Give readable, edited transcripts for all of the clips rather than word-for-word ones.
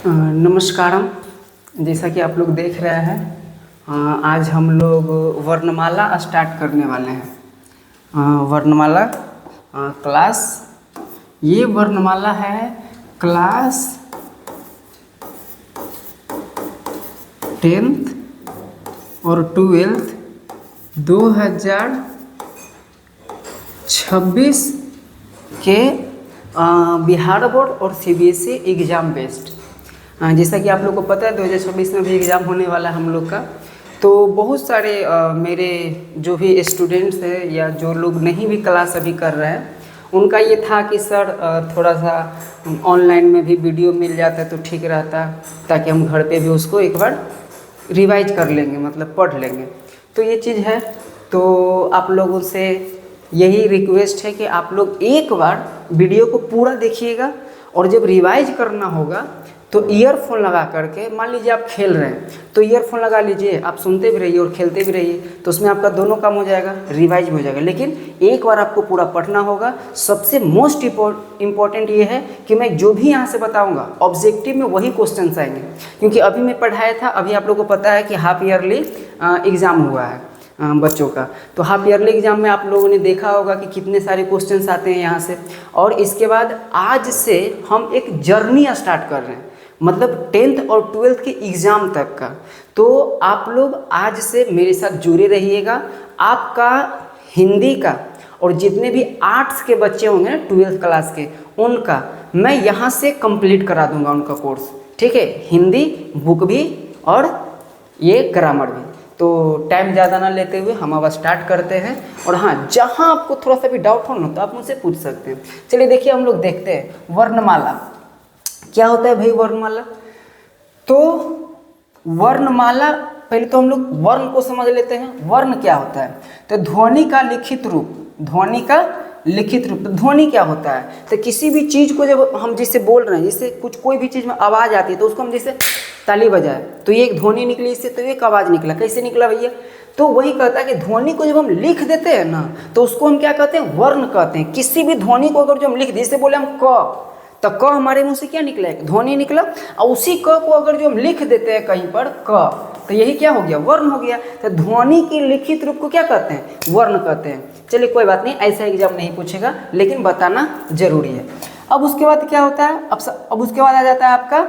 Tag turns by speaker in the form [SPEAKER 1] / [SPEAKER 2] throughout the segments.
[SPEAKER 1] नमस्कारम। जैसा कि आप लोग देख रहे हैं, आज हम लोग वर्णमाला स्टार्ट करने वाले हैं। वर्णमाला क्लास, ये वर्णमाला है क्लास 10th और 12th 2026 के बिहार बोर्ड और सीबीएसई एग्ज़ाम बेस्ड। जैसा कि आप लोग को पता है 2026 में भी एग्ज़ाम होने वाला है हम लोग का। तो बहुत सारे मेरे जो भी स्टूडेंट्स हैं या जो लोग नहीं भी क्लास अभी कर रहे हैं, उनका ये था कि सर थोड़ा सा ऑनलाइन में भी वीडियो मिल जाता है तो ठीक रहता, ताकि हम घर पे भी उसको एक बार रिवाइज कर लेंगे, मतलब पढ़ लेंगे। तो ये चीज़ है। तो आप लोगों से यही रिक्वेस्ट है कि आप लोग एक बार वीडियो को पूरा देखिएगा, और जब रिवाइज करना होगा तो ईयरफोन लगा करके, मान लीजिए आप खेल रहे हैं तो ईयरफोन लगा लीजिए, आप सुनते भी रहिए और खेलते भी रहिए, तो उसमें आपका दोनों काम हो जाएगा, रिवाइज भी हो जाएगा। लेकिन एक बार आपको पूरा पढ़ना होगा। सबसे मोस्ट इम्पॉर्टेंट ये है कि मैं जो भी यहाँ से बताऊँगा ऑब्जेक्टिव में वही क्वेश्चन आएंगे, क्योंकि अभी मैं पढ़ाया था, अभी आप लोगों को पता है कि हाफ ईयरली एग्ज़ाम हुआ है बच्चों का। तो हाफ ईयरली एग्ज़ाम में आप लोगों ने देखा होगा कि कितने सारे क्वेश्चंस आते हैं यहाँ से। और इसके बाद आज से हम एक जर्नी स्टार्ट कर रहे हैं, मतलब 10th और 12th के एग्ज़ाम तक का। तो आप लोग आज से मेरे साथ जुड़े रहिएगा। आपका हिंदी का और जितने भी आर्ट्स के बच्चे होंगे ना 12th क्लास के, उनका मैं यहाँ से कंप्लीट करा दूंगा उनका कोर्स, ठीक है। हिंदी बुक भी और ये ग्रामर भी। तो टाइम ज़्यादा ना लेते हुए हम अब स्टार्ट करते हैं। और हाँ, जहाँ आपको थोड़ा सा भी डाउट हो ना तो आप मुझसे पूछ सकते हैं। चलिए देखिए, हम लोग देखते हैं वर्णमाला क्या होता है भाई। वर्णमाला तो वर्णमाला, पहले तो हम लोग वर्ण को समझ लेते हैं। वर्ण क्या होता है? तो ध्वनि का लिखित रूप, ध्वनि का लिखित रूप। तो ध्वनि क्या होता है? तो किसी भी चीज़ को जब हम जिससे बोल रहे हैं, जिससे कोई भी चीज़ में आवाज़ आती है तो उसको हम जैसे ताली बजाए तो ये एक ध्वनि निकली, इससे तो एक आवाज़ निकला। कैसे निकला भैया? तो वही कहता है कि ध्वनि को जब हम लिख देते हैं ना तो उसको हम क्या कहते हैं? वर्ण कहते हैं। किसी भी ध्वनि को अगर जो हम लिख दें, जैसे बोले हम क, तो क हमारे मुंह से क्या निकला? एक ध्वनि निकला। और उसी क को अगर जो हम लिख देते हैं कहीं पर क, तो यही क्या हो गया? वर्ण हो गया। तो ध्वनि के लिखित रूप को क्या कहते हैं? वर्ण कहते हैं। चलिए कोई बात नहीं, ऐसा एग्जाम नहीं पूछेगा, लेकिन बताना जरूरी है। अब उसके बाद क्या होता है? अब उसके बाद आ जाता है आपका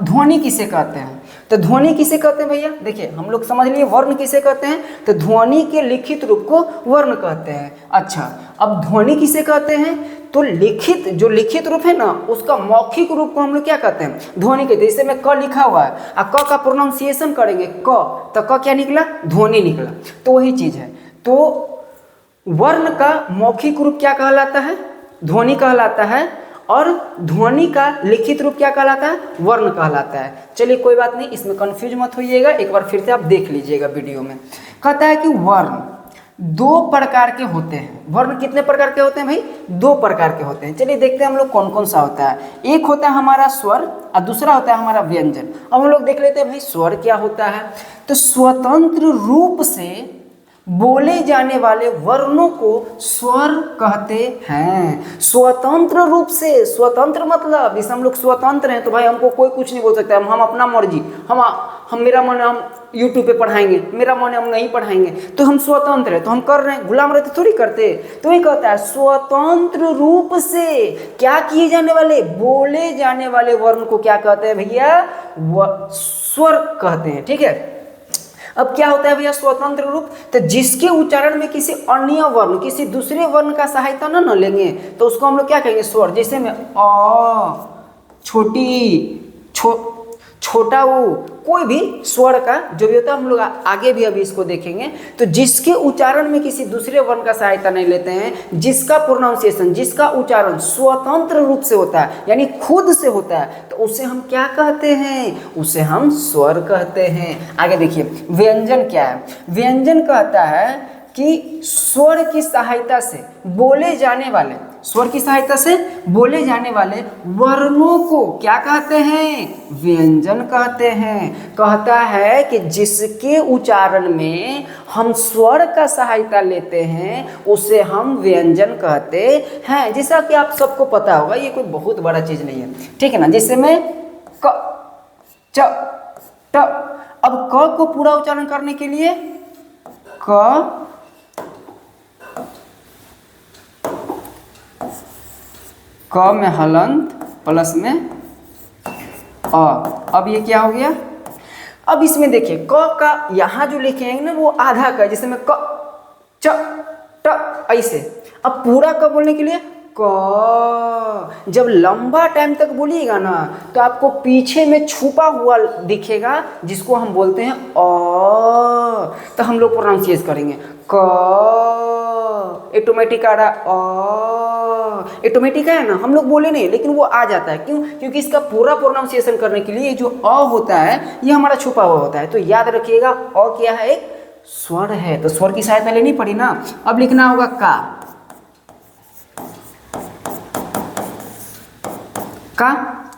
[SPEAKER 1] ध्वनि किसे कहते हैं। तो ध्वनि किसे कहते हैं भैया? देखिए, हम लोग समझ लिए वर्ण किसे कहते हैं। तो ध्वनि के लिखित रूप को वर्ण कहते हैं। अच्छा, अब ध्वनि किसे कहते हैं? तो लिखित, जो लिखित रूप है ना, उसका मौखिक रूप को हम लोग क्या कहते हैं? ध्वनि कहते हैं। जैसे में क लिखा हुआ है, क का प्रोनाउंसिएशन करेंगे क, तो क क्या निकला? ध्वनि निकला। तो वही चीज है। तो वर्ण का मौखिक रूप क्या कहलाता है? ध्वनि कहलाता है। और ध्वनि का लिखित रूप क्या कहलाता है? वर्ण कहलाता है। चलिए कोई बात नहीं, इसमें कंफ्यूज मत होइएगा, एक बार फिर से आप देख लीजिएगा वीडियो में। कहता है कि वर्ण दो प्रकार के होते हैं। वर्ण कितने प्रकार के होते हैं भाई? दो प्रकार के होते हैं। चलिए देखते हैं हम लोग कौन कौन सा होता है। एक होता है हमारा स्वर और दूसरा होता है हमारा व्यंजन। अब हम लोग देख लेते हैं भाई स्वर क्या होता है। तो स्वतंत्र रूप से बोले जाने वाले वर्णों को स्वर कहते हैं। स्वतंत्र रूप से, स्वतंत्र मतलब जैसे हम लोग स्वतंत्र हैं तो भाई हमको कोई कुछ नहीं बोल सकता है। हम अपना मर्जी, हम मेरा मन हम यूट्यूब पे पढ़ाएंगे, मेरा मन हम नहीं पढ़ाएंगे, तो हम स्वतंत्र है, तो हम कर रहे हैं। गुलाम रहते थोड़ी करते। तो ये कहता है स्वतंत्र रूप से क्या किए जाने वाले, बोले जाने वाले वर्ण को क्या कहते हैं भैया? स्वर कहते हैं। ठीक है। अब क्या होता है भैया स्वतंत्र रूप? तो जिसके उच्चारण में किसी अन्य वर्ण, किसी दूसरे वर्ण का सहायता न लेंगे तो उसको हम लोग क्या कहेंगे? स्वर। जैसे में छोटा ऊ, कोई भी स्वर का जो भी होता है, हम लोग आगे भी अभी इसको देखेंगे। तो जिसके उच्चारण में किसी दूसरे वर्ण का सहायता नहीं लेते हैं, जिसका प्रोनाउंसिएशन, जिसका उच्चारण स्वतंत्र रूप से होता है, यानी खुद से होता है, तो उसे हम क्या कहते हैं? उसे हम स्वर कहते हैं। आगे देखिए, व्यंजन क्या है? व्यंजन कहता है कि स्वर की सहायता से बोले जाने वाले, स्वर की सहायता से बोले जाने वाले वर्णों को क्या कहते हैं? व्यंजन कहते हैं। कहता है कि जिसके उच्चारण में हम स्वर का सहायता लेते हैं उसे हम व्यंजन कहते हैं। जैसा कि आप सबको पता होगा, ये कोई बहुत बड़ा चीज नहीं है, ठीक है ना। जैसे मैं क च ट। अब क को पूरा उच्चारण करने के लिए क में हलंत प्लस में अ। अब ये क्या हो गया? अब इसमें देखिए क का यहाँ जो लिखेंगे ना वो आधा का, जैसे मैं क च ट ऐसे। अब पूरा क बोलने के लिए क। जब लंबा टाइम तक बोलिएगा ना तो आपको पीछे में छुपा हुआ दिखेगा जिसको हम बोलते हैं अ। तो हम लोग प्रोनाउंसिएट करेंगे क, ऑटोमेटिक आ रहा अ, ऑटोमेटिक है ना, हम लोग बोले नहीं लेकिन वो आ जाता है। क्यों? क्योंकि इसका पूरा प्रोनाउंसिएशन करने के लिए जो अ होता है ये हमारा छुपा हुआ होता है। तो याद रखिएगा अ क्या है? एक स्वर है, तो स्वर की सहायता लेनी पड़ी ना। अब लिखना होगा का।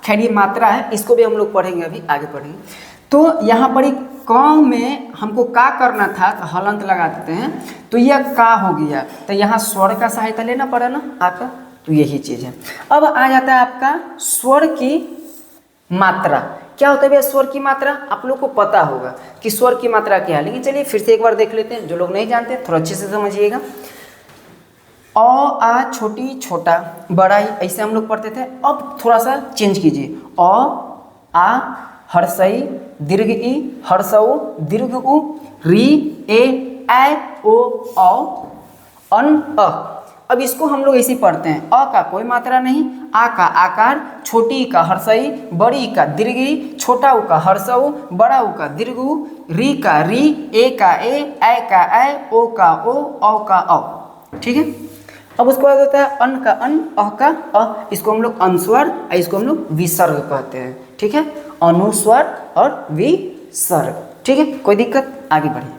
[SPEAKER 1] खैर ये मात्रा है, इसको भी हम लोग पढ़ेंगे, अभी आगे पढ़ेंगे। तो यहाँ पर एक क में हमको का करना था तो हलंत लगा देते हैं, तो यह का हो गया। तो यहाँ स्वर का सहायता लेना पड़ा ना आपका, तो यही चीज़ है। अब आ जाता है आपका स्वर की मात्रा। क्या होता है भैया स्वर की मात्रा? आप लोग को पता होगा कि स्वर की मात्रा क्या है, लेकिन चलिए फिर से एक बार देख लेते हैं। जो लोग नहीं जानते थोड़ा अच्छे से समझिएगा। अ आ छोटी छोटा बड़ा ई ऐसे हम लोग पढ़ते थे। अब थोड़ा सा चेंज कीजिए। अ आ हर्षई दीर्घ ई हर्षऊ दीर्घ उ री ए ऐ ओ औ अन अ। अब इसको हम लोग ऐसे पढ़ते हैं। अ का कोई मात्रा नहीं, आ का आकार, छोटी ई का हर्षई, बड़ी ई का दीर्घ ई, छोटा उ का हर्षऊ, बड़ा उ का दीर्घ उ, री का री, ए का ए, ऐ का ऐ, ओ का ओ, औ का औ। ठीक है। अब उसके बाद होता है अन का अन, अ का अ। इसको हम लोग अनुस्वर, इसको हम लोग विसर्ग कहते हैं। ठीक है, अनुस्वर और विसर्ग। ठीक है, कोई दिक्कत? आगे बढ़िए।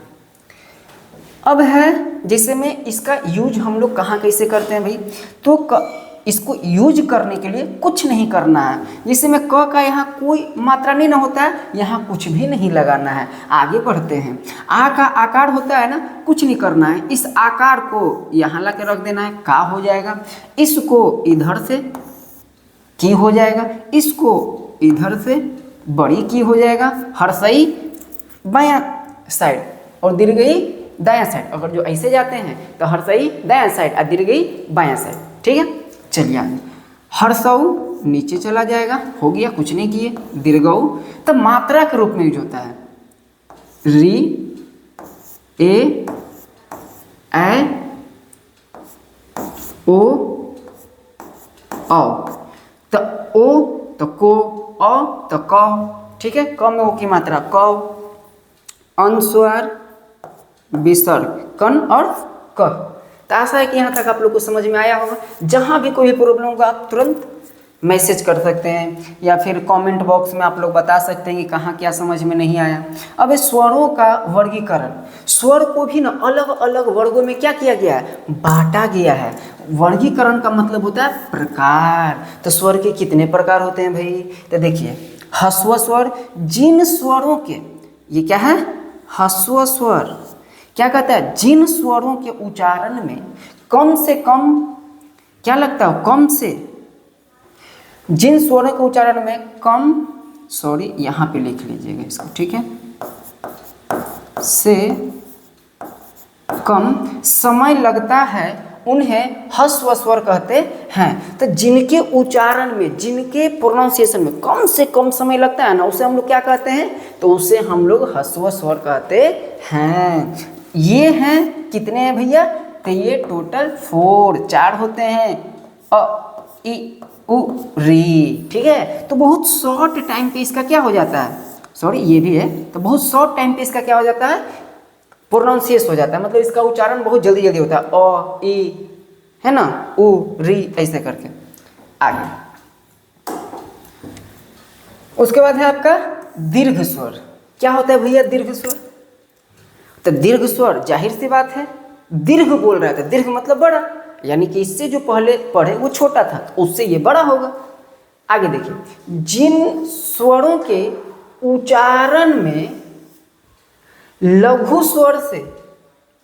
[SPEAKER 1] अब है जैसे में इसका यूज हम लोग कहाँ कैसे करते हैं भाई, तो इसको यूज करने के लिए कुछ नहीं करना है। जैसे में क का यहाँ कोई मात्रा नहीं ना होता है, यहाँ कुछ भी नहीं लगाना है। आगे बढ़ते हैं। आ का आकार होता है ना, कुछ नहीं करना है। इस आकार को यहाँ ला के रख देना है, का हो जाएगा। इसको इधर से की हो जाएगा, इसको इधर से बड़ी की हो जाएगा। हर्षई बायां साइड और दीर्घई दायां साइड। अगर जो ऐसे जाते हैं तो हर्षई दायां साइड और दीर्घई बायां साइड। ठीक है, चलिए आगे। हर्षऊ नीचे चला जाएगा, हो गया, कुछ नहीं किए। दीर्घऊ तो मात्रा के रूप में यूज होता है। री ए ऐ ओ औ। तो ओ तो को, अ तो क। ठीक है, क में ओ की मात्रा क। अनुस्वर विसर्ग कन और क। तो आशा है कि यहाँ तक आप लोग को समझ में आया होगा। जहाँ भी कोई प्रॉब्लम होगा आप तुरंत मैसेज कर सकते हैं या फिर कमेंट बॉक्स में आप लोग बता सकते हैं कि कहाँ क्या समझ में नहीं आया। अब स्वरों का वर्गीकरण, स्वर को भी ना अलग अलग वर्गों में क्या किया गया है? बांटा गया है। वर्गीकरण का मतलब होता है प्रकार। तो स्वर के कितने प्रकार होते हैं भाई? तो देखिए, ह्रस्व स्वर, जिन स्वरों के, ये क्या है? ह्रस्व स्वर। क्या कहता है? जिन स्वरों के उच्चारण में कम से कम, क्या लगता है? कम से, जिन स्वरों के उच्चारण में कम, सॉरी यहाँ पे लिख लीजिएगा इसको, ठीक है, से कम समय लगता है उन्हें ह्रस्व स्वर कहते हैं। तो जिनके उच्चारण में, जिनके प्रोनाउंसिएशन में कम से कम समय लगता है ना, उसे हम लोग क्या कहते हैं? तो उसे हम लोग ह्रस्व स्वर कहते हैं। ये हैं कितने हैं भैया? तो ये टोटल 4 होते हैं। अ इ उ री। ठीक है, तो बहुत शॉर्ट टाइम पे इसका क्या हो जाता है? सॉरी ये भी है, तो बहुत शॉर्ट टाइम पे इसका क्या हो जाता है? प्रोनाउंसिएशन हो जाता है। मतलब इसका उच्चारण बहुत जल्दी जल्दी होता है। अ इ, है ना, उ री, ऐसे करके आगे। उसके बाद है आपका दीर्घ स्वर। क्या होता है भैया दीर्घ स्वर? तो दीर्घ स्वर जाहिर सी बात है, दीर्घ बोल रहा था, दीर्घ मतलब बड़ा, यानी कि इससे जो पहले पढ़े वो छोटा था, उससे ये बड़ा होगा। आगे देखिए, जिन स्वरों के उच्चारण में लघु स्वर से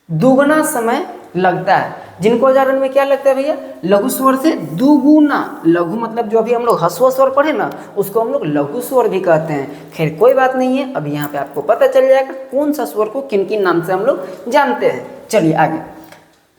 [SPEAKER 1] दुगना समय लगता है। जिनको उच्चारण में क्या लगता है भैया, लघु स्वर से दुगुना। लघु मतलब जो अभी हम लोग ह्रस्व स्वर पढ़े ना, उसको हम लोग लघु स्वर भी कहते हैं। खैर कोई बात नहीं है, अभी यहाँ पे आपको पता चल जाएगा कौन सा स्वर को किन किन नाम से हम लोग जानते हैं। चलिए आगे,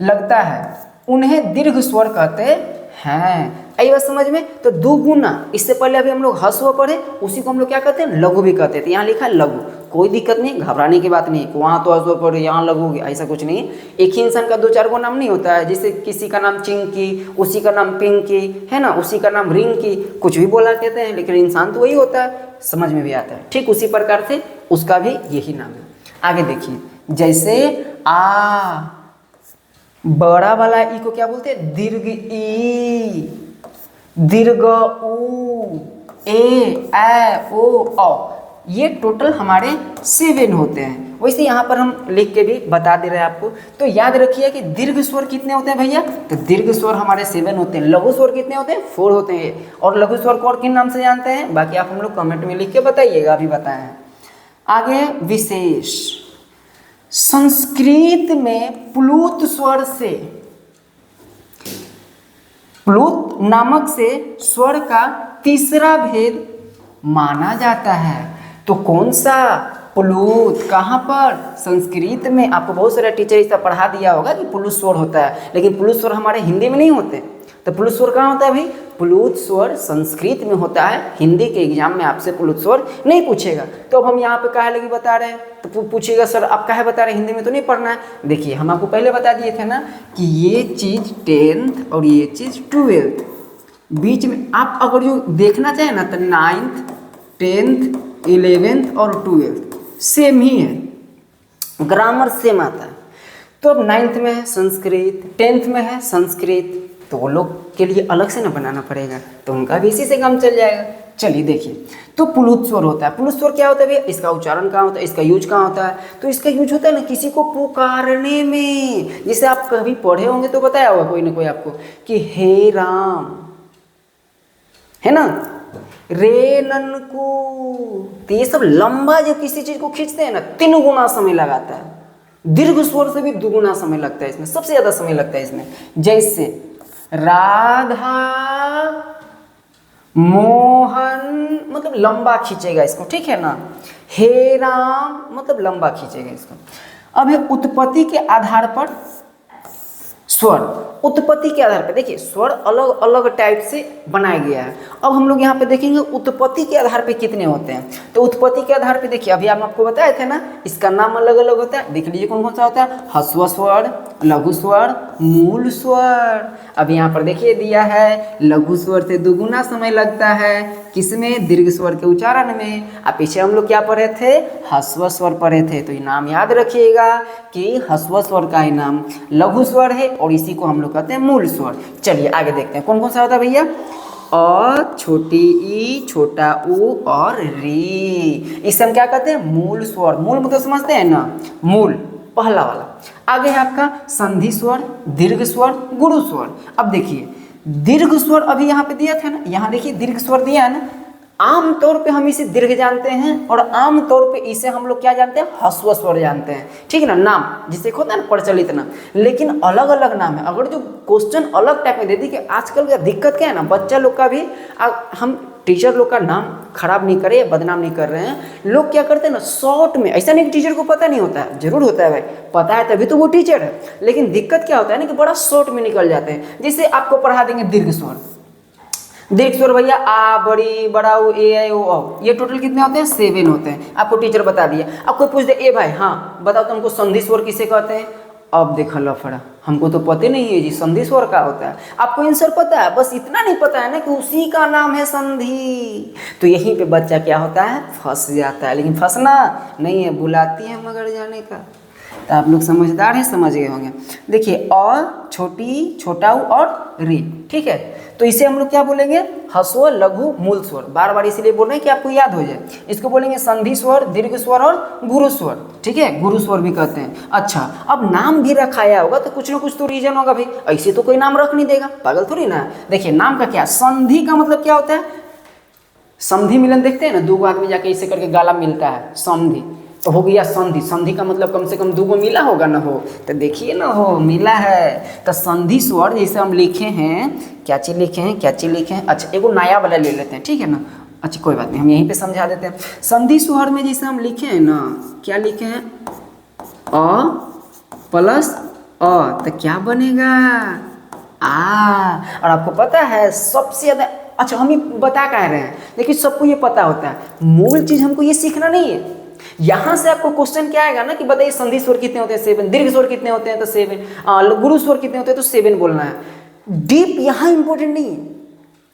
[SPEAKER 1] लगता है उन्हें दीर्घ स्वर कहते हैं। आई बात समझ में? तो दुगुना, इससे पहले अभी हम लोग ह्रस्व पढ़े, उसी को हम लोग क्या कहते हैं, लघु भी कहते थे। यहाँ लिखा है लघु, कोई दिक्कत नहीं, घबराने की बात नहीं है। वहाँ तो ह्रस्व पढ़े, यहाँ लघु हो गया, ऐसा कुछ नहीं है। एक ही इंसान का 2-4 गो नाम नहीं होता है। जैसे किसी का नाम चिंकी, उसी का नाम पिंकी, है ना, उसी का नाम रिंकी, कुछ भी बोला कहते हैं, लेकिन इंसान तो वही होता है, समझ में भी आता है। ठीक उसी प्रकार से उसका भी यही नाम है। आगे देखिए, जैसे आ, बड़ा वाला ई को क्या बोलते हैं, दीर्घ ई, दीर्घ ऊ, ए, ओ, औ। ये टोटल हमारे 7 होते हैं। वैसे यहाँ पर हम लिख के भी बता दे रहे हैं आपको। तो याद रखिए कि दीर्घ स्वर कितने होते हैं भैया, तो दीर्घ स्वर हमारे 7 होते हैं। लघु स्वर कितने होते हैं, 4 होते हैं। और लघु स्वर को और किन नाम से जानते हैं, बाकी आप हम लोग कमेंट में लिख के बताइएगा, अभी बताए हैं। आगे विशेष, संस्कृत में प्लुत स्वर से, प्लुत नामक से स्वर का तीसरा भेद माना जाता है। तो कौन सा प्लुत, कहाँ पर, संस्कृत में। आपको बहुत सारे टीचर ऐसा पढ़ा दिया होगा कि प्लुत स्वर होता है, लेकिन प्लुत स्वर हमारे हिंदी में नहीं होते। तो प्लुत स्वर कहाँ होता है भाई, प्लुत स्वर संस्कृत में होता है। हिंदी के एग्जाम में आपसे प्लुत स्वर नहीं पूछेगा। तो अब हम यहाँ पे काहे लगी बता रहे हैं, तो पूछेगा सर आप काहे बता रहे हैं, हिंदी में तो नहीं पढ़ना है। देखिए हम आपको पहले बता दिए थे ना कि ये चीज़ 10th और ये चीज़ 12th, बीच में आप अगर जो देखना चाहें ना, तो 9th, 10th, 11th और 12th सेम ही है, ग्रामर सेम आता है। तो अब 9th में है संस्कृत, 10th में है संस्कृत, तो वो लोग के लिए अलग से ना बनाना पड़ेगा, तो उनका भी इसी से काम चल जाएगा। चलिए देखिए, तो प्लुत स्वर होता है। प्लुत स्वर क्या होता है भैया, इसका उच्चारण कहाँ होता है, इसका यूज कहाँ होता है, तो इसका यूज होता है ना किसी को पुकारने में। जैसे आप कभी पढ़े होंगे तो बताया होगा कोई ना कोई आपको कि हे राम, है ना, रे ननकू। तो ये सब लंबा जब किसी चीज को खींचते हैं ना, 3 गुना समय लगाता है। दीर्घ स्वर से भी 2 गुना समय लगता है इसमें, सबसे ज्यादा समय लगता है इसमें। जैसे राधा मोहन, मतलब लंबा खींचेगा इसको, ठीक है ना। हे राम मतलब लंबा खींचेगा इसको। अब है उत्पत्ति के आधार पर स्वर, उत्पत्ति के आधार पर देखिए स्वर अलग अलग टाइप से बनाया गया है। अब हम लोग यहाँ पे देखेंगे उत्पत्ति के आधार पे कितने होते हैं। तो उत्पत्ति के आधार पे देखिए, अभी हम आपको बताए थे ना, इसका नाम अलग अलग होता है। देख लीजिए कौन कौन सा होता है, ह्रस्व स्वर, लघु स्वर, मूल स्वर। अब यहाँ पर देखिए दिया है लघु स्वर से 2 गुना समय लगता है, किसमें, दीर्घ स्वर के उच्चारण में। अब पीछे हम लोग क्या पढ़े थे, ह्रस्व स्वर पढ़े थे। तो ये नाम याद रखिएगा कि ह्रस्व स्वर का ही नाम लघु स्वर है, और इसी को हम लोग कहते हैं मूल स्वर। चलिए आगे देखते हैं कौन कौन सा होता है भैया, अ, छोटी ई, छोटा ऊ और री। इसे हम क्या कहते हैं, मूल स्वर। मूल मतलब समझते हैं ना, मूल पहला वाला। आगे है आपका संधि स्वर, दीर्घ स्वर, गुरु स्वर। अब देखिए दीर्घ स्वर अभी यहाँ पे दिया था ना, यहाँ देखिए दीर्घ स्वर दिया है ना। आम तौर पे हम इसे दीर्घ जानते हैं, और आम तौर पे इसे हम लोग क्या जानते हैं, ह्रस्व स्वर जानते हैं, ठीक है ना। नाम जिसे होता है ना प्रचलित नाम, लेकिन अलग अलग नाम है। अगर जो क्वेश्चन अलग टाइप में दे दी कि आजकल का दिक्कत क्या है ना, बच्चा लोग का भी हम टीचर लोग का नाम खराब नहीं करे, बदनाम नहीं कर रहे हैं। लोग क्या करते हैं ना शॉर्ट में, ऐसा नहीं कि टीचर को पता नहीं होता है, जरूर होता है भाई, पता है तभी तो वो टीचर है। लेकिन दिक्कत क्या होता है ना कि बड़ा शॉर्ट में निकल जाते हैं। जैसे आपको पढ़ा देंगे दीर्घ स्वर, दीर्घ स्वर भैया आ, बड़ी, बड़ा, ओ, ए, ऐ, ओ, औ। ये टोटल कितने होते हैं, 7 होते हैं। आपको टीचर बता दिया। अब कोई पूछ दे ए भाई हाँ बताओ तो हमको संधि स्वर किसे कहते हैं। अब देखा लफड़ा, हमको तो पता नहीं है जी संधि स्वर का होता है। आपको आंसर पता है, बस इतना नहीं पता है ना कि उसी का नाम है संधि। तो यहीं पे बच्चा क्या होता है, फंस जाता है। लेकिन फंसना नहीं है, बुलाती है मगर जाने का। तो आप लोग समझदार हैं, समझ गए होंगे। देखिए अ, छोटी, छोटा ऊ और री, ठीक है। तो इसे हम लोग क्या बोलेंगे, ह्रस्व, लघु, मूल स्वर। बार बार इसीलिए बोल रहे हैं कि आपको याद हो जाए। इसको बोलेंगे संधि स्वर, दीर्घ स्वर और गुरु स्वर, ठीक है, गुरु स्वर भी कहते हैं। अच्छा, अब नाम भी रखाया होगा तो कुछ ना कुछ तो रीजन होगा भाई, ऐसे तो कोई नाम रख नहीं देगा, पागल थोड़ी ना। देखिए नाम का क्या, संधि का मतलब क्या होता है, संधि मिलन देखते हैं ना, 2 आदमी जाके ऐसे करके गाला मिलता है, संधि। तो हो गया संधि। संधि का मतलब कम से कम 2 गो मिला होगा ना हो, तो देखिए ना हो मिला है। तो संधि स्वर जैसे हम लिखे हैं, क्या चीज़ लिखे हैं, क्या चीज़ लिखे हैं, अच्छा एगो नया वाला ले लेते हैं, ठीक है ना। अच्छा कोई बात नहीं, हम यहीं पे समझा देते हैं। संधि स्वर में जैसे हम लिखे हैं ना, क्या लिखे हैं, अ प्लस अ, तो क्या बनेगा, आ। और आपको पता है सबसे ज़्यादा, अच्छा हम ये बता कह रहे हैं, लेकिन सबको ये पता होता है, मूल चीज़ हमको ये सीखना नहीं है। यहाँ से आपको क्वेश्चन क्या आएगा ना कि बताइए संधि स्वर कितने होते हैं, 7, दीर्घ स्वर कितने होते हैं, तो 7, गुरु स्वर कितने होते हैं, तो 7 बोलना है। डीप यहाँ इंपॉर्टेंट नहीं है,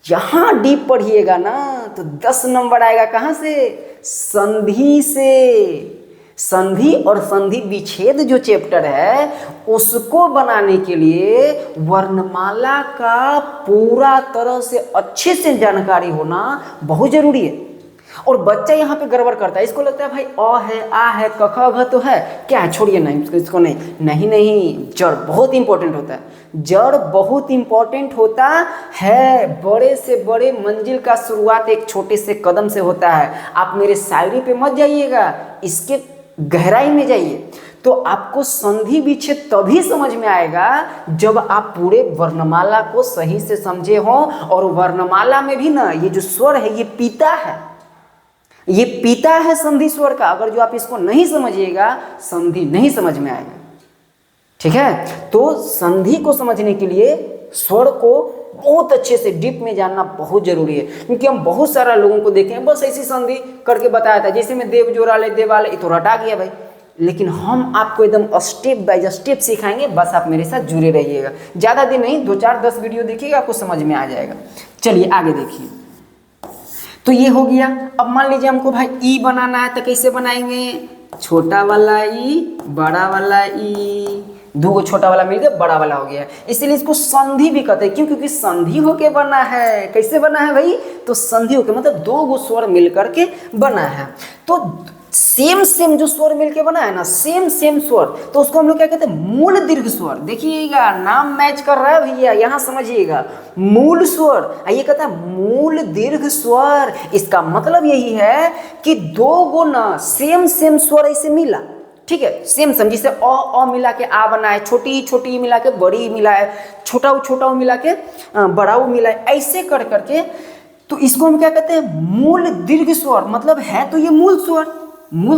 [SPEAKER 1] यहाँ डीप पढ़िएगा ना तो 10 नंबर आएगा। कहाँ से, संधि से। संधि और संधि विच्छेद जो चैप्टर है उसको बनाने के लिए वर्णमाला का पूरा तरह से अच्छे से जानकारी होना बहुत जरूरी है। और बच्चा यहाँ पे गड़बड़ करता है, इसको लगता है भाई अ है, आ है, क ख घ तो है, क्या है छोड़िए ना इसको, नहीं, जड़ बहुत इंपॉर्टेंट होता है। जड़ बहुत इंपॉर्टेंट होता है। बड़े से बड़े मंजिल का शुरुआत एक छोटे से कदम से होता है। आप मेरे शायरी पे मत जाइएगा, इसके गहराई में जाइए। तो आपको संधि विच्छेद तभी समझ में आएगा जब आप पूरे वर्णमाला को सही से समझे हो। और वर्णमाला में भी ना ये जो स्वर है ये पीता है, ये पीता है संधि स्वर का। अगर जो आप इसको नहीं समझिएगा संधि नहीं समझ में आएगा, ठीक है। तो संधि को समझने के लिए स्वर को बहुत अच्छे से डीप में जानना बहुत जरूरी है। क्योंकि हम बहुत सारा लोगों को देखे हैं बस ऐसी संधि करके बताया था, जैसे मैं देव जोराले देवाले, ये तो रटा गया भाई। लेकिन हम आपको एकदम स्टेप बाय स्टेप सिखाएंगे, बस आप मेरे साथ जुड़े रहिएगा। ज़्यादा दिन नहीं, 2 4 10 वीडियो देखिएगा, आपको समझ में आ जाएगा। चलिए आगे देखिए। तो ये हो गया। अब मान लीजिए हमको भाई ई बनाना है, तो कैसे बनाएंगे, छोटा वाला ई, बड़ा वाला ई, 2 गो छोटा वाला मिलकर बड़ा वाला हो गया। इसीलिए इसको संधि भी कहते हैं। क्यों, क्योंकि संधि होके बना है। कैसे बना है भाई, तो संधि होके मतलब 2 गो स्वर मिल करके बना है। तो सेम जो स्वर मिलके बना है ना, सेम स्वर, तो उसको हम लोग क्या कहते हैं, मूल दीर्घ स्वर। देखिएगा नाम मैच कर रहा है भैया, यहाँ समझिएगा, मूल स्वर। ये कहता है मूल दीर्घ स्वर। इसका मतलब यही है कि 2 गो ना सेम स्वर ऐसे मिला, ठीक है, सेम जैसे अ मिला के आ बना है, छोटी मिला के बड़ी मिला है, छोटा मिला के बड़ा मिला है, ऐसे कर करके। तो इसको हम क्या कहते हैं, मूल दीर्घ स्वर। मतलब है तो ये मूल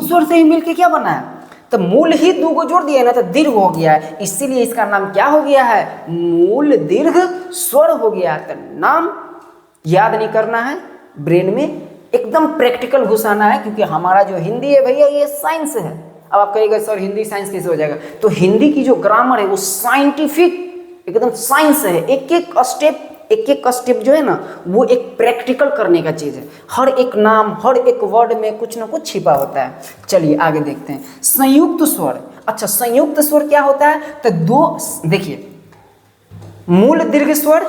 [SPEAKER 1] स्वर से ही मिलके क्या बना है, तो मूल ही 2 को जोड़ दिया है ना, तो दीर्घ हो गया है। इसीलिए इसका नाम क्या हो गया है, मूल दीर्घ स्वर हो गया है। तो नाम याद नहीं करना है, ब्रेन में एकदम प्रैक्टिकल घुसाना है। क्योंकि हमारा जो हिंदी है भैया ये साइंस है। अब आप कहिएगा सर हिंदी साइंस कैसे हो जाएगा, तो हिंदी की जो ग्रामर है वो साइंटिफिक एकदम साइंस है। एक एक स्टेप जो है ना वो एक प्रैक्टिकल करने का चीज़ है। हर एक नाम, हर एक वर्ड में कुछ ना कुछ छिपा होता है। चलिए आगे देखते हैं, संयुक्त स्वर। अच्छा संयुक्त स्वर क्या होता है, तो 2 देखिए, मूल दीर्घ स्वर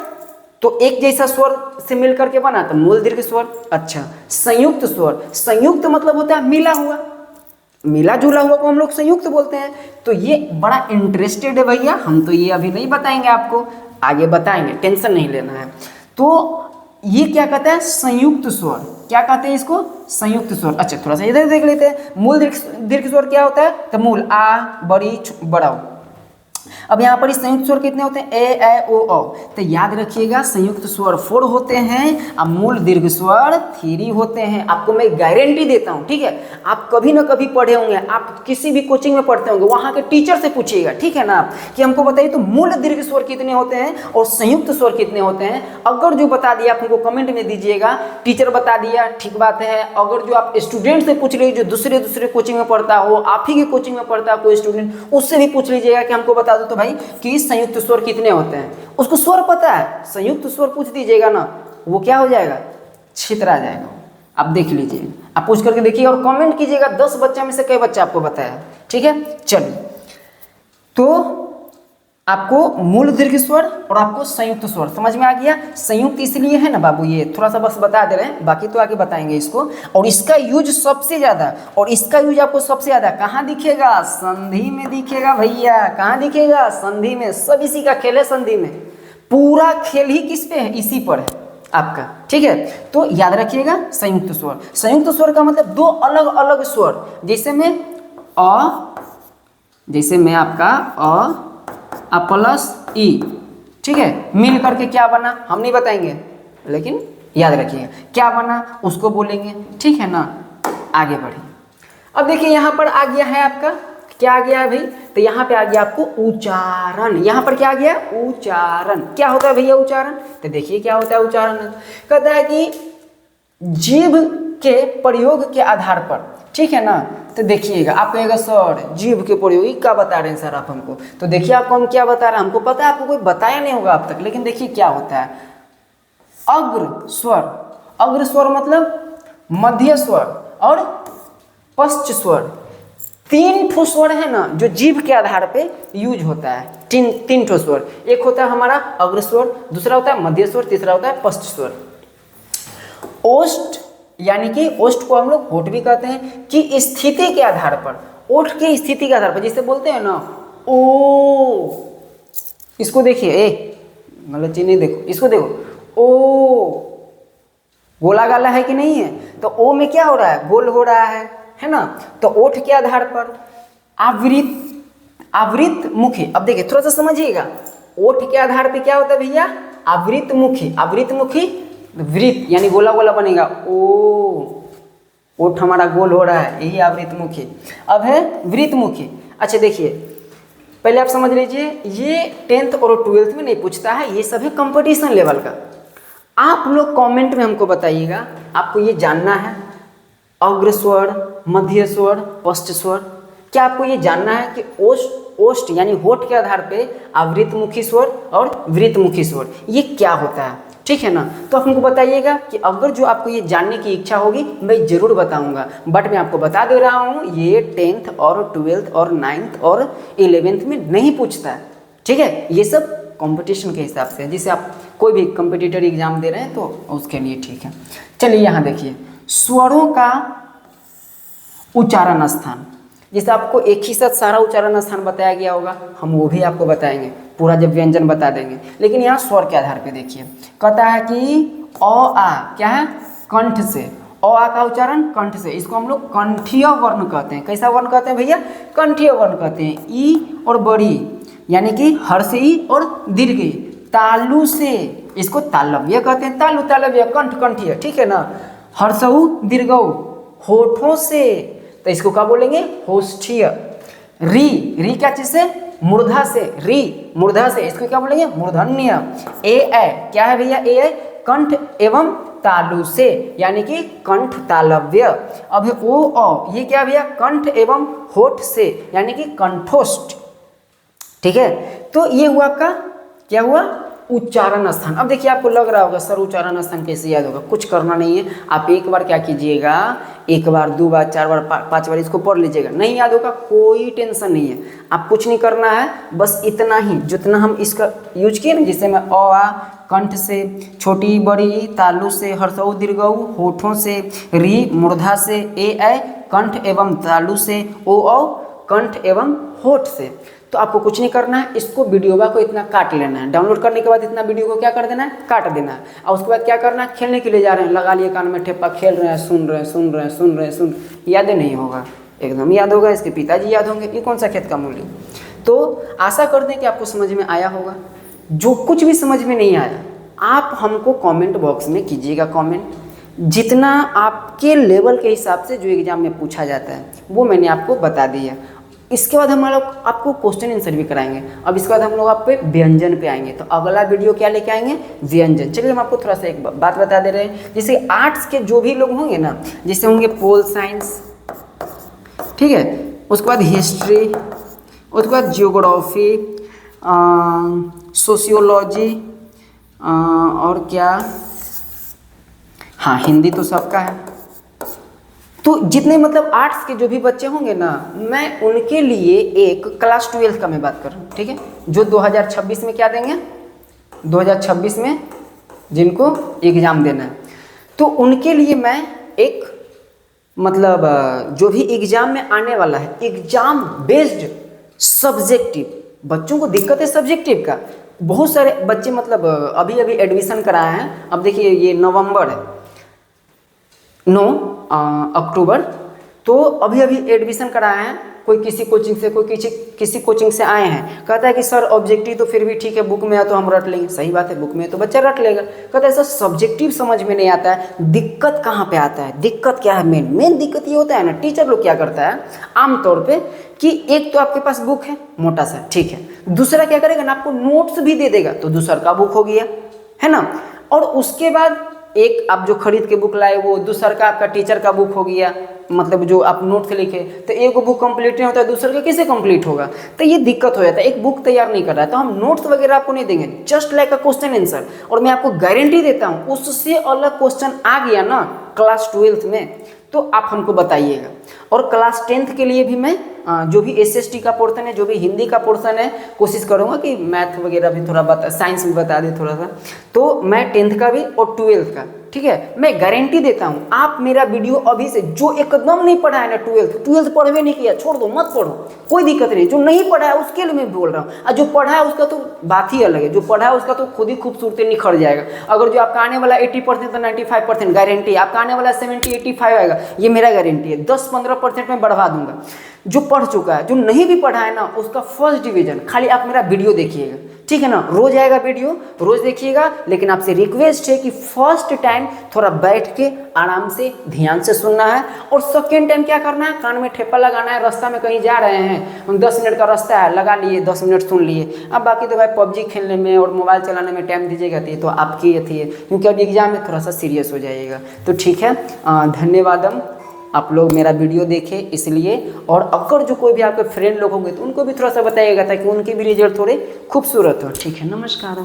[SPEAKER 1] तो एक जैसा स्वर से मिल करके बना, तो मूल दीर्घ स्वर। अच्छा संयुक्त स्वर, संयुक्त मतलब होता है मिला हुआ, मिला जुला हुआ को हम लोग संयुक्त बोलते हैं। तो ये बड़ा इंटरेस्टेड है भैया, हम तो ये अभी नहीं बताएंगे आपको, आगे बताएंगे, टेंशन नहीं लेना है। तो ये क्या कहता है, संयुक्त स्वर। क्या कहते हैं इसको, संयुक्त स्वर। अच्छा थोड़ा सा इधर देख लेते हैं, मूल दीर्घ स्वर क्या होता है, तो मूल आ, बड़ी, बड़ा। अब यहाँ पर संयुक्त स्वर कितने होते हैं, ए, ऐ, ओ, औ। तो याद रखिएगा संयुक्त स्वर 4 होते हैं और मूल दीर्घ स्वर 3 होते हैं। आपको मैं गारंटी देता हूँ, ठीक है। आप कभी ना कभी पढ़े होंगे, आप किसी भी कोचिंग में पढ़ते होंगे, वहाँ के टीचर से पूछिएगा, ठीक है ना, कि हमको बताइए तो मूल दीर्घ स्वर कितने होते हैं और संयुक्त स्वर कितने होते हैं। अगर जो बता दिया आप हमको कमेंट में दीजिएगा, टीचर बता दिया ठीक बात है। अगर जो आप स्टूडेंट से पूछ लीजिए, जो दूसरे कोचिंग में पढ़ता हो, आप ही के कोचिंग में पढ़ता है कोई स्टूडेंट, उससे भी पूछ लीजिएगा कि हमको बता दो तो भाई कि संयुक्त स्वर कितने होते हैं। उसको स्वर पता है, संयुक्त स्वर पूछ दीजिएगा ना, वो क्या हो जाएगा, छितरा जाएगा। आप देख लीजिए, आप पूछ करके देखिए और कमेंट कीजिएगा 10 बच्चा में से कई बच्चा आपको बताया, ठीक है। चलिए तो आपको मूल दीर्घ स्वर और आपको संयुक्त स्वर समझ में आ गया। संयुक्त इसलिए है ना बाबू, ये थोड़ा सा बस बता दे रहे हैं, बाकी तो आगे बताएंगे इसको। और इसका यूज सबसे ज़्यादा, और इसका यूज आपको सबसे ज़्यादा कहाँ दिखेगा, संधि में दिखेगा भैया। कहाँ दिखेगा, संधि में। सब इसी का खेल है, संधि में। पूरा खेल ही किस पे है, इसी पर है आपका, ठीक है। तो याद रखिएगा संयुक्त स्वर। संयुक्त स्वर का मतलब 2 अलग अलग स्वर, जैसे मैं जैसे मैं आपका अ प्लस ई, ठीक है, मिल करके क्या बना हम नहीं बताएंगे, लेकिन याद रखिएगा क्या बना उसको बोलेंगे, ठीक है ना। आगे बढ़िए। अब देखिए यहाँ पर आ गया है आपका, क्या आ गया है भाई, तो यहाँ पे आ गया आपको उच्चारण। यहाँ पर क्या आ गया, उच्चारण। क्या होता है भैया उच्चारण, तो देखिए क्या होता है उच्चारण। कहता है कि जीभ के प्रयोग के आधार पर, ठीक है ना। तो देखिएगा आप कहेगा सर जीभ के प्रयोग क्या बता रहे हैं सर आप हमको, तो देखिए आपको हम क्या बता रहे हैं, हमको पता है, आपको कोई बताया नहीं होगा अब तक, लेकिन देखिए क्या होता है। अग्र स्वर, अग्र स्वर मतलब मध्य स्वर और पश्च स्वर, तीन ठो स्वर है ना जो जीभ के आधार पे यूज होता है। तीन ठो स्वर, एक होता है हमारा अग्र स्वर, दूसरा होता है मध्य स्वर, तीसरा होता है पश्च स्वर। ओष्ठ यानी कि ओष्ठ को हम लोग होठ भी कहते हैं, कि स्थिति के आधार पर, ओठ की स्थिति के आधार पर, जिसे बोलते हैं ना ओ, इसको देखिए, ए गलत चीज नहीं, देखो इसको देखो, ओ गोला गाला है कि नहीं है, तो ओ में क्या हो रहा है, गोल हो रहा है ना। तो ओठ के आधार पर आवृत मुखी। अब देखिए थोड़ा सा समझिएगा, ओठ के आधार पे क्या होता है भैया, आवृत मुखी, आवृत मुखी वृत्त यानी गोला गोला बनेगा, ओ ओठ हमारा गोल हो रहा है, यही आवृत मुखी। अब है वृत्त मुखी। अच्छा देखिए पहले आप समझ लीजिए, ये 10th और 12th में नहीं पूछता है, ये सब है कंपटीशन लेवल का। आप लोग कमेंट में हमको बताइएगा, आपको ये जानना है अग्र स्वर, मध्य स्वर, पश्च स्वर, क्या आपको ये जानना है कि ओष्ठ यानी होठ के आधार पे आवृतमुखी स्वर और वृत्तमुखी स्वर ये क्या होता है, ठीक है ना। तो आप हमको बताइएगा कि अगर जो आपको ये जानने की इच्छा होगी मैं ज़रूर बताऊंगा, बट मैं आपको बता दे रहा हूँ ये 10th और 12th और 9th और 11th में नहीं पूछता है, ठीक है। ये सब कंपटीशन के हिसाब से है, जिसे आप कोई भी कंपटीटर एग्जाम दे रहे हैं तो उसके लिए ठीक है। चलिए यहाँ देखिए स्वरों का उच्चारण स्थान, जैसे आपको एक ही साथ सारा उच्चारण स्थान बताया गया होगा, हम वो भी आपको बताएंगे, पूरा जब व्यंजन बता देंगे। लेकिन यहाँ स्वर के आधार पे देखिए, कहता है कि अ आ क्या है, कंठ से, अ आ का उच्चारण कंठ से, इसको हम लोग कंठीय वर्ण कहते हैं। कैसा वर्ण कहते हैं भैया, कंठीय वर्ण कहते हैं। ई और बड़ी यानी कि हर्ष ई और दीर्घ ई, तालु से इसको तालव्य कहते हैं, तालु तालव्य, कंठ कंठीय, ठीक है ना। हर्षऊ दीर्घऊ, होठों से तो इसको क्या बोलेंगे, होष्ठीय। री क्या चीज से, मूर्धा से, री मूर्धा से, इसको क्या बोलेंगे, मूर्धन्य। ए क्या है भैया, ए कंठ एवं तालु से यानी कि कंठ तालव्य। अब ओ अ ये क्या भैया, कंठ एवं होठ से यानी कि कंठोष्ठ, ठीक है। तो ये हुआ आपका क्या हुआ, उच्चारण स्थान। अब देखिए आपको लग रहा होगा सर उच्चारण स्थान कैसे याद होगा, कुछ करना नहीं है, आप एक बार क्या कीजिएगा, एक बार, दो बार, चार बार, पांच बार इसको पढ़ लीजिएगा, नहीं याद होगा कोई टेंशन नहीं है। आप कुछ नहीं करना है, बस इतना ही जितना हम इसका यूज किए ना, जिससे मैं अ आ कंठ से, छोटी बड़ी तालु से, हर्षऊ दीर्घऊ होठों से, री मूर्धा से, ए कंठ एवं तालु से, ओ कंठ एवं होठ से। तो आपको कुछ नहीं करना है, इसको वीडियो को इतना काट लेना है, डाउनलोड करने के बाद इतना वीडियो को क्या कर देना है, काट देना है। और उसके बाद क्या करना है, खेलने के लिए जा रहे हैं, लगा लिए कान में ठेपा, खेल रहे हैं, सुन रहे हैं, याद नहीं होगा, एकदम याद होगा, इसके पिताजी याद होंगे, ये कौन सा खेत का मूल्य। तो आशा करते हैं कि आपको समझ में आया होगा। जो कुछ भी समझ में नहीं आया आप हमको कमेंट बॉक्स में कीजिएगा कमेंट, जितना आपके लेवल के हिसाब से जो एग्जाम में पूछा जाता है वो मैंने आपको बता दिया। इसके बाद हम लोग आपको क्वेश्चन आंसर भी कराएंगे। अब इसके बाद हम लोग आप पे व्यंजन पे आएंगे, तो अगला वीडियो क्या लेके आएंगे, व्यंजन। चलिए हम आपको थोड़ा सा एक बात बता दे रहे हैं, जैसे आर्ट्स के जो भी लोग होंगे ना, जैसे होंगे पोल साइंस, ठीक है, उसके बाद हिस्ट्री, उसके बाद जियोग्राफी, सोशियोलॉजी, और क्या, हाँ हिंदी तो सबका है। तो जितने मतलब आर्ट्स के जो भी बच्चे होंगे ना, मैं उनके लिए एक क्लास 12 का मैं बात कर रहा हूँ, ठीक है, जो 2026 में क्या देंगे, 2026 में जिनको एग्ज़ाम देना है, तो उनके लिए मैं एक मतलब जो भी एग्ज़ाम में आने वाला है, एग्ज़ाम बेस्ड सब्जेक्टिव, बच्चों को दिक्कत है सब्जेक्टिव का, बहुत सारे बच्चे मतलब अभी अभी एडमिशन कराए हैं। अब देखिए ये नवंबर है, 9 अक्टूबर, तो अभी अभी एडमिशन कराए हैं, कोई किसी कोचिंग से, कोई किसी कोचिंग से आए हैं, कहता है कि सर ऑब्जेक्टिव तो फिर भी ठीक है, बुक में है तो हम रट लेंगे। सही बात है, बुक में तो बच्चा रट लेगा। कहता है सर सब्जेक्टिव समझ में नहीं आता है। दिक्कत कहाँ पे आता है, दिक्कत क्या है, मेन दिक्कत ये होता है ना, टीचर लोग क्या करता है आमतौर पे कि एक तो आपके पास बुक है मोटा सा, ठीक है, दूसरा क्या करेगा ना, आपको नोट्स भी दे देगा, तो दूसरा का बुक हो गया, है ना। और उसके बाद एक आप जो खरीद के बुक लाए वो दूसरा का आपका टीचर का बुक हो गया, मतलब जो आप नोट से लिखे, तो एक बुक कंप्लीट नहीं होता है, दूसरे का कैसे कंप्लीट होगा। तो ये दिक्कत हो जाता है, एक बुक तैयार नहीं कर रहा है तो हम नोट्स वगैरह आपको नहीं देंगे, just like a question answer. और मैं आपको गारंटी देता हूँ उससे अलग क्वेश्चन आ गया ना क्लास 12th में तो आप हमको बताइएगा। और क्लास 10th के लिए भी मैं जो भी SST का पोर्शन है, जो भी हिंदी का पोर्शन है, कोशिश करूँगा कि मैथ वगैरह भी थोड़ा बता, साइंस भी बता दे थोड़ा सा। तो मैं 10th का भी और 12th का, ठीक है, मैं गारंटी देता हूँ आप मेरा वीडियो अभी से, जो एकदम नहीं पढ़ा है ना 12th पढ़वे नहीं किया, छोड़ दो, मत पढ़ो, कोई दिक्कत नहीं। जो नहीं पढ़ा है उसके लिए मैं बोल रहा हूँ, और जो पढ़ा है उसका तो बात ही अलग है, जो पढ़ा है उसका तो खुद ही खूबसूरती निखर जाएगा। अगर जो आपका आने वाला 80% तो 95% गारंटी, आपका आने वाला 70-85 आएगा, ये मेरा गारंटी है। 10-15% में बढ़वा दूंगा। जो पढ़ चुका है, जो नहीं भी पढ़ा है ना, उसका फर्स्ट डिवीजन, खाली आप मेरा वीडियो देखिएगा, ठीक है ना, रोज आएगा वीडियो, रोज देखिएगा। लेकिन आपसे रिक्वेस्ट है कि फर्स्ट टाइम थोड़ा बैठ के आराम से ध्यान से सुनना है, और सेकेंड टाइम क्या करना है, कान में ठेपा लगाना है। रास्ता में कहीं जा रहे हैं, 10 मिनट का रास्ता है, लगा लिए, 10 मिनट सुन लिए। अब बाकी तो भाई पबजी खेलने में और मोबाइल चलाने में टाइम दीजिएगा तो आपकी अथी है, क्योंकि अभी एग्जाम में थोड़ा सा सीरियस हो जाइएगा। तो ठीक है, धन्यवादम, आप लोग मेरा वीडियो देखें इसलिए। और अगर जो कोई भी आपके फ्रेंड लोग होंगे तो उनको भी थोड़ा सा बताइएगा ताकि उनके भी रिजल्ट थोड़े खूबसूरत हो। ठीक है, नमस्कार।